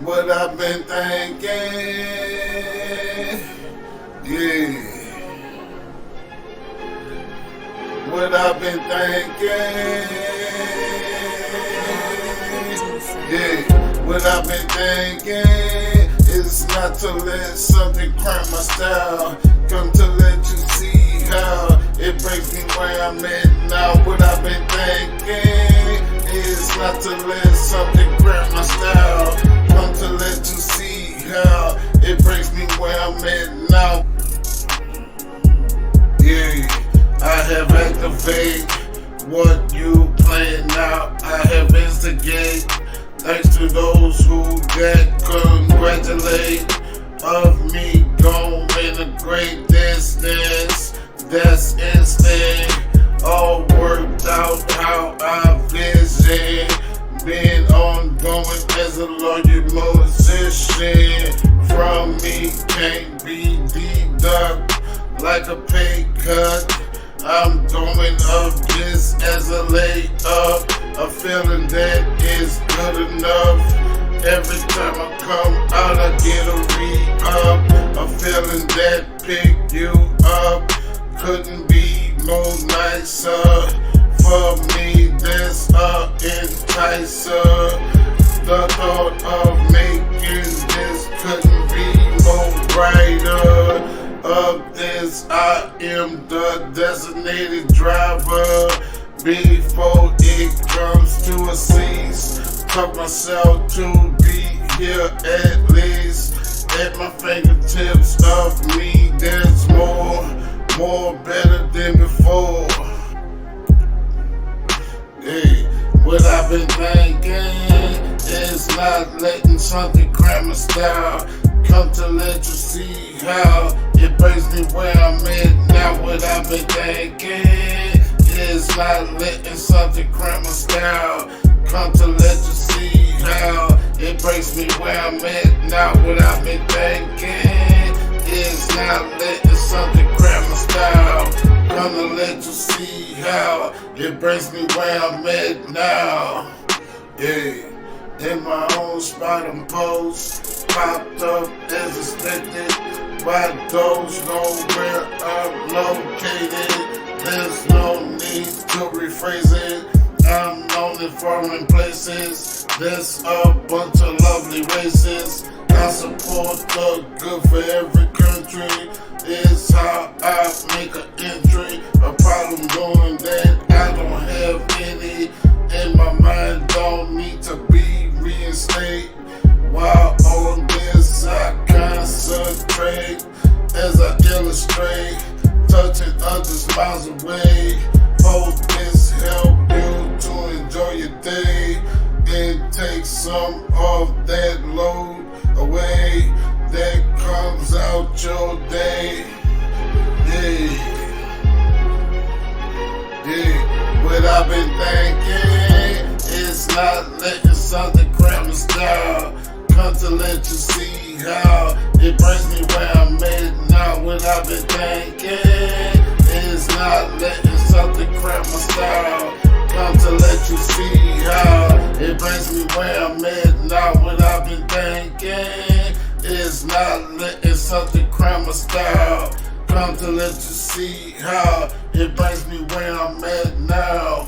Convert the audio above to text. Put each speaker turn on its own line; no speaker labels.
what I've been thinking. Yeah. What I've been thinking. Yeah. What I've been thinking is not to let something cramp my style. Come to let you see how it breaks me where I'm at now. What I've been thinking is not to let something cramp my style. Come to let you see how it breaks me where I'm at now. Yeah, I have activated what you playing now. I have instigate. Thanks to those who got congratulate of me going a great distance. That's instant. All worked out how I vision. Been ongoing as a loyal musician. From me can't be deducted like a pay cut. I'm going up just as a layup. A feeling that is good enough. Every time I come out, I get a re-up. A feeling that pick you up couldn't be more nicer. For me, that's a enticer. The thought of making this couldn't be more brighter. Of this, I am the designated driver. Before it comes to a cease, taught myself to be here at least. At my fingertips of me, there's more better than before. Hey, what I've been thinking is not letting something cramp my style. Come to let you see how it brings me where I'm at now. What I've been thinking is not letting something cramp my style. Come to let you see how it breaks me where I'm at now. What I've been thinking is not letting something cramp my style. Come to let you see how it breaks me where I'm at now. Yeah. In my own spot and post, popped up as expected. By those know where I'm located. There's no need to rephrase it. I'm known in foreign places. There's a bunch of lovely races. I support the good for every country. It's how I make an entry. A problem doing that I don't have any. In my mind, don't need to be reinstate. While on this I concentrate as I illustrate, touching others miles away. Hope this help you to enjoy your day and take some of that load away that comes out your day. Yeah. Yeah. What I've been thinking is not letting something cramp my style. Come to let you see how it brings me where I'm at now. What I've been thinking is not letting something cramp my style. Come to let you see how it brings me where I'm at now. What I've been thinking is not letting something cramp my style. Come to let you see how it brings me where I'm at now.